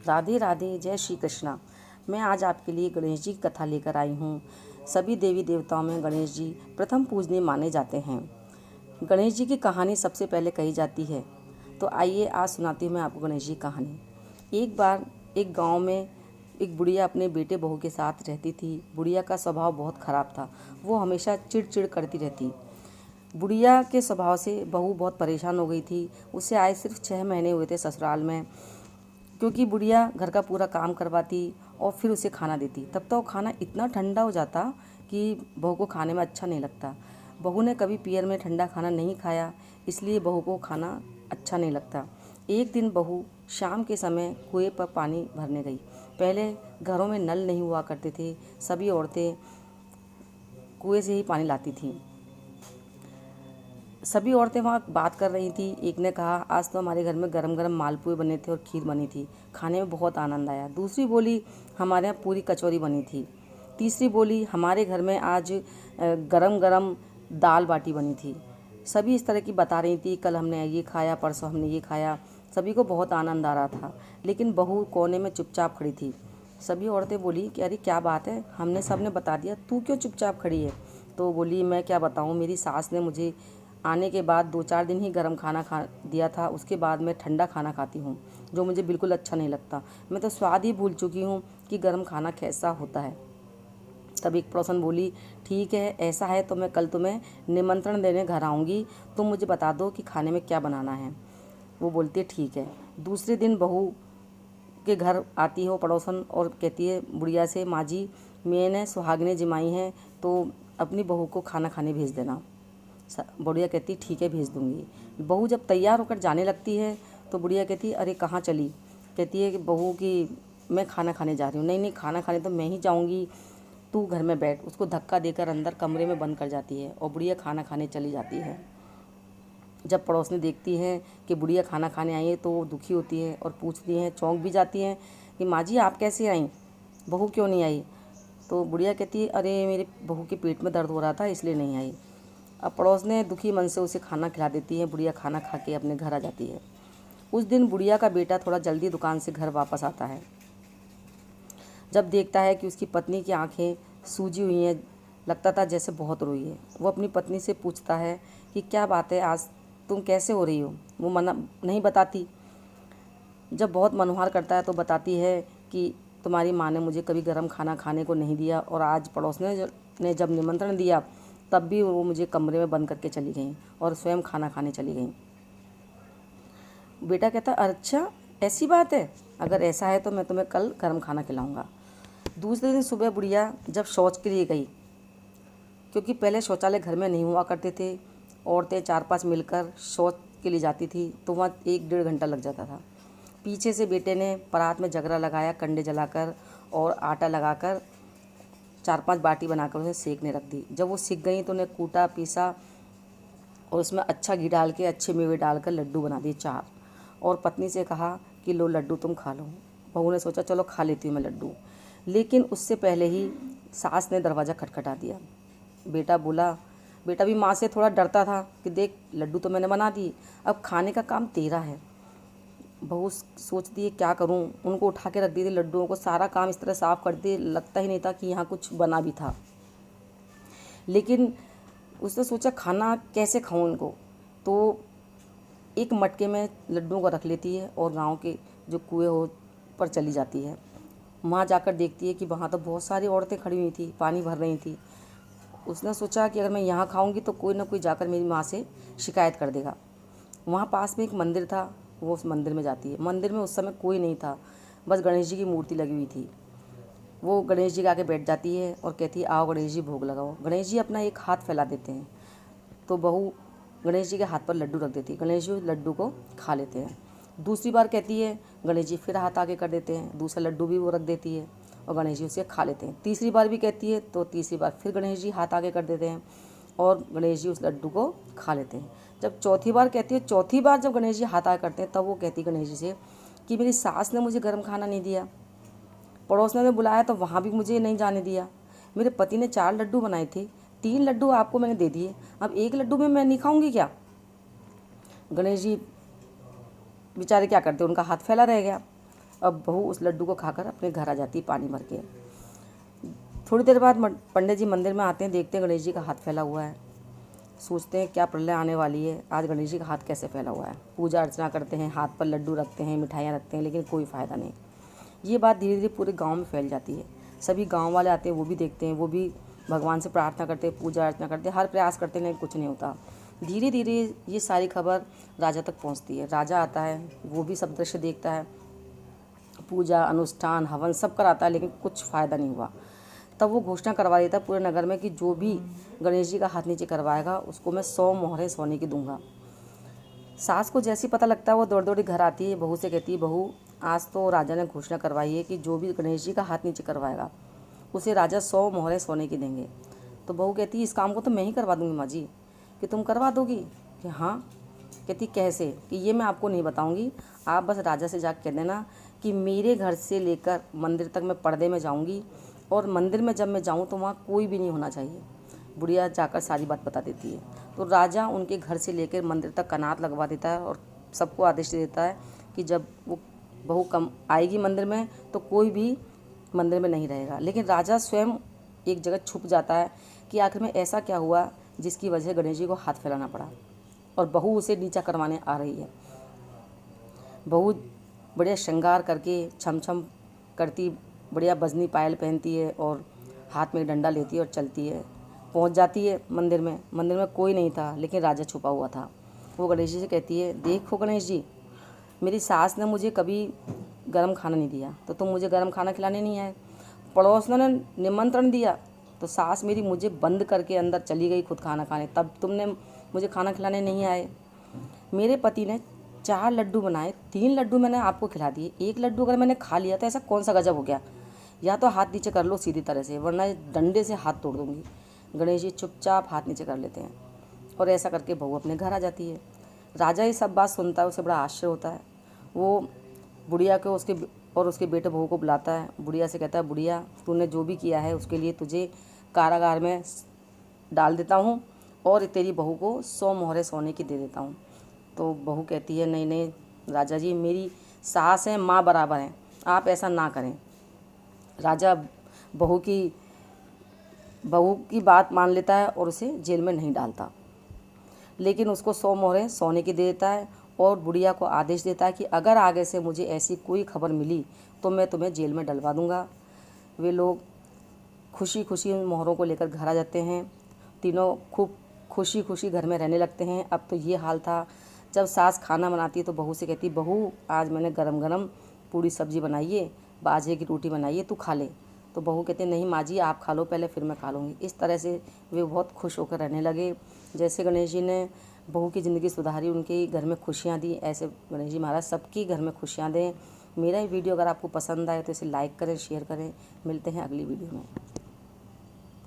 राधे राधे, जय श्री कृष्णा। मैं आज आपके लिए गणेश जी की कथा लेकर आई हूँ। सभी देवी देवताओं में गणेश जी प्रथम पूजनीय माने जाते हैं। गणेश जी की कहानी सबसे पहले कही जाती है, तो आइए आज सुनाती हूँ मैं आपको गणेश जी की कहानी। एक बार एक गांव में एक बुढ़िया अपने बेटे बहू के साथ रहती थी। बुढ़िया का स्वभाव बहुत खराब था। वो हमेशा चिड़चिड़ करती रहती। बुढ़िया के स्वभाव से बहू बहुत परेशान हो गई थी। उसे आए सिर्फ 6 महीने हुए थे ससुराल में, क्योंकि बुढ़िया घर का पूरा काम करवाती और फिर उसे खाना देती। तब तो वो खाना इतना ठंडा हो जाता कि बहू को खाने में अच्छा नहीं लगता। बहू ने कभी पियर में ठंडा खाना नहीं खाया, इसलिए बहू को खाना अच्छा नहीं लगता। एक दिन बहू शाम के समय कुएं पर पानी भरने गई। पहले घरों में नल नहीं हुआ करते थे, सभी औरतें कुएं से ही पानी लाती थीं। सभी औरतें वहाँ बात कर रही थी। एक ने कहा, आज तो हमारे घर में गरम गरम मालपुए बने थे और खीर बनी थी, खाने में बहुत आनंद आया। दूसरी बोली, हमारे यहाँ पूरी कचौरी बनी थी। तीसरी बोली, हमारे घर में आज गरम गरम दाल बाटी बनी थी। सभी इस तरह की बता रही थी, कल हमने ये खाया, परसों हमने ये खाया। सभी को बहुत आनंद आ रहा था, लेकिन बहू कोने में चुपचाप खड़ी थी। सभी औरतें बोली कि अरे क्या बात है, हमने सबने बता दिया, तू क्यों चुपचाप खड़ी है? तो बोली, मैं क्या बताऊँ, मेरी सास ने मुझे आने के बाद 2-4 दिन ही गर्म खाना खा दिया था। उसके बाद मैं ठंडा खाना खाती हूँ, जो मुझे बिल्कुल अच्छा नहीं लगता। मैं तो स्वाद ही भूल चुकी हूँ कि गर्म खाना कैसा होता है। तब एक पड़ोसन बोली, ठीक है, ऐसा है तो मैं कल तुम्हें निमंत्रण देने घर आऊँगी, तुम मुझे बता दो कि खाने में क्या बनाना है। वो बोलती है, ठीक है। दूसरे दिन बहू के घर आती है वो पड़ोसन और कहती है बुढ़िया से, माँ जी, मैंने सुहागिनें जिमाई हैं, तो अपनी बहू को खाना खाने भेज देना। बुढ़िया कहती, ठीक है, भेज दूँगी। बहू जब तैयार होकर जाने लगती है तो बुढ़िया कहती, अरे कहाँ चली? कहती है कि बहू कि मैं खाना खाने जा रही हूँ। नहीं नहीं, खाना खाने तो मैं ही जाऊँगी, तू घर में बैठ। उसको धक्का देकर अंदर कमरे में बंद कर जाती है और बुढ़िया खाना खाने चली जाती है। जब पड़ोसनी देखती हैं कि बुढ़िया खाना खाने आई है तो वो दुखी होती है और पूछती हैं, चौंक भी जाती हैं कि माँ जी आप कैसे आई, बहू क्यों नहीं आई? तो बुढ़िया कहती है, अरे मेरे बहू के पेट में दर्द हो रहा था इसलिए नहीं आई। अब पड़ोस ने दुखी मन से उसे खाना खिला देती है। बुढ़िया खाना खा के अपने घर आ जाती है। उस दिन बुढ़िया का बेटा थोड़ा जल्दी दुकान से घर वापस आता है। जब देखता है कि उसकी पत्नी की आंखें सूजी हुई हैं, लगता था जैसे बहुत रोई है। वो अपनी पत्नी से पूछता है कि क्या बात है, आज तुम कैसे हो रही हो? वो मना नहीं बताती। जब बहुत मनोहार करता है तो बताती है कि तुम्हारी माँ ने मुझे कभी गर्म खाना खाने को नहीं दिया और आज पड़ोस ने जब निमंत्रण दिया तब भी वो मुझे कमरे में बंद करके चली गई और स्वयं खाना खाने चली गई। बेटा कहता, अच्छा ऐसी बात है, अगर ऐसा है तो मैं तुम्हें कल गर्म खाना खिलाऊंगा। दूसरे दिन सुबह बुढ़िया जब शौच के लिए गई, क्योंकि पहले शौचालय घर में नहीं हुआ करते थे, औरतें 4-5 मिलकर शौच के लिए जाती थी, तो वहाँ 1-1.5 घंटा लग जाता था। पीछे से बेटे ने परात में जगरा लगाया, कंडे जलाकर और आटा लगाकर 4-5 बाटी बनाकर उसे सेकने रख दी। जब वो सिक गई तो उन्हें कूटा पीसा और उसमें अच्छा घी डाल के अच्छे मेवे डालकर लड्डू बना दिए 4, और पत्नी से कहा कि लो लड्डू तुम खा लो। बहू ने सोचा चलो खा लेती हूँ मैं लड्डू, लेकिन उससे पहले ही सास ने दरवाज़ा खटखटा दिया। बेटा भी माँ से थोड़ा डरता था कि देख लड्डू तो मैंने बना दी, अब खाने का काम तेरा है। बहू सोचती है क्या करूं, उनको उठा के रख दी थी लड्डुओं को, सारा काम इस तरह साफ़ कर दी, लगता ही नहीं था कि यहाँ कुछ बना भी था। लेकिन उसने सोचा खाना कैसे खाऊं इनको, तो एक मटके में लड्डुओं को रख लेती है और गांव के जो कुएं हो पर चली जाती है। वहाँ जाकर देखती है कि वहाँ तो बहुत सारी औरतें खड़ी हुई थी, पानी भर रही थी। उसने सोचा कि अगर मैं यहाँ खाऊंगी तो कोई ना कोई जाकर मेरी माँ से शिकायत कर देगा। वहाँ पास में एक मंदिर था, वो उस मंदिर में जाती है। मंदिर में उस समय कोई नहीं था, बस गणेश जी की मूर्ति लगी हुई थी। वो गणेश जी के आगे बैठ जाती है और कहती है, आओ गणेश जी भोग लगाओ। गणेश जी अपना एक हाथ फैला देते हैं, तो बहू गणेश जी के हाथ पर लड्डू रख देती है। गणेश जी उस लड्डू को खा लेते हैं। दूसरी बार कहती है, गणेश जी फिर हाथ आगे कर देते हैं, दूसरा लड्डू भी वो रख देती है और गणेश जी उसे खा लेते हैं। तीसरी बार भी कहती है तो तीसरी बार फिर गणेश जी हाथ आगे कर देते हैं और गणेश जी उस लड्डू को खा लेते हैं। जब चौथी बार कहती है, चौथी बार जब गणेश जी हाथ आगे करते हैं, तब वो कहती है गणेश जी से कि मेरी सास ने मुझे गर्म खाना नहीं दिया, पड़ोस ने बुलाया तो वहाँ भी मुझे नहीं जाने दिया, मेरे पति ने 4 लड्डू बनाए थे, 3 लड्डू आपको मैंने दे दिए, अब 1 लड्डू में मैं नहीं खाऊंगी क्या? गणेश जी बेचारे क्या करते, उनका हाथ फैला रह गया। अब बहू उस लड्डू को खाकर अपने घर आ जाती है पानी भर के। थोड़ी देर बाद पंडित जी मंदिर में आते हैं, देखते हैं गणेश जी का हाथ फैला हुआ है। सोचते हैं क्या प्रलय आने वाली है, आज गणेश जी का हाथ कैसे फैला हुआ है। पूजा अर्चना करते हैं, हाथ पर लड्डू रखते हैं, मिठाइयाँ रखते हैं, लेकिन कोई फ़ायदा नहीं। ये बात धीरे धीरे पूरे गांव में फैल जाती है। सभी गांव वाले आते हैं, वो भी देखते हैं, वो भी भगवान से प्रार्थना करते हैं, पूजा अर्चना करते हैं, हर प्रयास करते हैं, लेकिन कुछ नहीं होता। धीरे धीरे ये सारी खबर राजा तक पहुंचती है। राजा आता है, वो भी सब दृश्य देखता है, पूजा अनुष्ठान हवन सब कराता है, लेकिन कुछ फ़ायदा नहीं हुआ। तब वो घोषणा करवा देता पूरे नगर में कि जो भी गणेश जी का हाथ नीचे करवाएगा उसको मैं 100 मोहरें सोने की दूंगा। सास को जैसे ही पता लगता है वो दौड़ दौड़ी घर आती है, बहू से कहती है, बहू आज तो राजा ने घोषणा करवाई है कि जो भी गणेश जी का हाथ नीचे करवाएगा उसे राजा 100 मोहरें सोने की देंगे। तो बहू कहती है, इस काम को तो मैं ही करवा दूंगी माँ जी। कि तुम करवा दोगी? कि हाँ। कहती कैसे? कि ये मैं आपको नहीं बताऊंगी, आप बस राजा से जाकर कह देना कि मेरे घर से लेकर मंदिर तक मैं पर्दे में जाऊंगी, और मंदिर में जब मैं जाऊं तो वहाँ कोई भी नहीं होना चाहिए। बुढ़िया जाकर सारी बात बता देती है। तो राजा उनके घर से लेकर मंदिर तक कनात लगवा देता है और सबको आदेश दे देता है कि जब वो बहू कम आएगी मंदिर में तो कोई भी मंदिर में नहीं रहेगा। लेकिन राजा स्वयं एक जगह छुप जाता है कि आखिर में ऐसा क्या हुआ जिसकी वजह से गणेश जी को हाथ फैलाना पड़ा, और बहू उसे नीचा करवाने आ रही है। बहू बढ़िया श्रृंगार करके छम छम करती, बढ़िया बजनी पायल पहनती है और हाथ में डंडा लेती है और चलती है। पहुंच जाती है मंदिर में। मंदिर में कोई नहीं था, लेकिन राजा छुपा हुआ था। वो गणेश जी से कहती है, देखो गणेश जी, मेरी सास ने मुझे कभी गरम खाना नहीं दिया तो तुम मुझे गरम खाना खिलाने नहीं आए। पड़ोसियों ने निमंत्रण दिया तो सास मेरी मुझे बंद करके अंदर चली गई खुद खाना खाने, तब तुमने मुझे खाना खिलाने नहीं आए। मेरे पति ने 4 लड्डू बनाए, 3 लड्डू मैंने आपको खिला दिए, 1 लड्डू अगर मैंने खा लिया तो ऐसा कौन सा गजब हो गया? या तो हाथ नीचे कर लो सीधी तरह से, वरना डंडे से हाथ तोड़ दूंगी। गणेश जी चुपचाप हाथ नीचे कर लेते हैं और ऐसा करके बहू अपने घर आ जाती है। राजा ये सब बात सुनता है, उसे बड़ा आश्चर्य होता है। वो बुढ़िया को उसके बेटे बहू को बुलाता है। बुढ़िया से कहता है, बुढ़िया तूने जो भी किया है उसके लिए तुझे कारागार में डाल देता हूँ और तेरी बहू को 100 मोहरें सोने की दे देता हूँ। तो बहू कहती है, नहीं नहीं राजा जी, मेरी सास है, माँ बराबर हैं, आप ऐसा ना करें। राजा बहू की बात मान लेता है और उसे जेल में नहीं डालता, लेकिन उसको 100 मोहरें सोने की दे देता है और बुढ़िया को आदेश देता है कि अगर आगे से मुझे ऐसी कोई खबर मिली तो मैं तुम्हें जेल में डलवा दूंगा। वे लोग खुशी खुशी उन मोहरों को लेकर घर आ जाते हैं। तीनों खूब खुशी खुशी घर में रहने लगते हैं। अब तो ये हाल था, जब सास खाना बनाती है तो बहू से कहती, बहू आज मैंने गरम गरम पूड़ी सब्जी बनाई है, बाजरे की रोटी बनाई है, तू खा ले। तो बहू कहते, नहीं माँ जी आप खा लो पहले, फिर मैं खा लूँगी। इस तरह से वे बहुत खुश होकर रहने लगे। जैसे गणेश जी ने बहू की ज़िंदगी सुधारी, उनके घर में खुशियाँ दी, ऐसे गणेश जी महाराज सबकी घर में खुशियाँ दें। मेरा ये वीडियो अगर आपको पसंद आए तो इसे लाइक करें, शेयर करें। मिलते हैं अगली वीडियो में।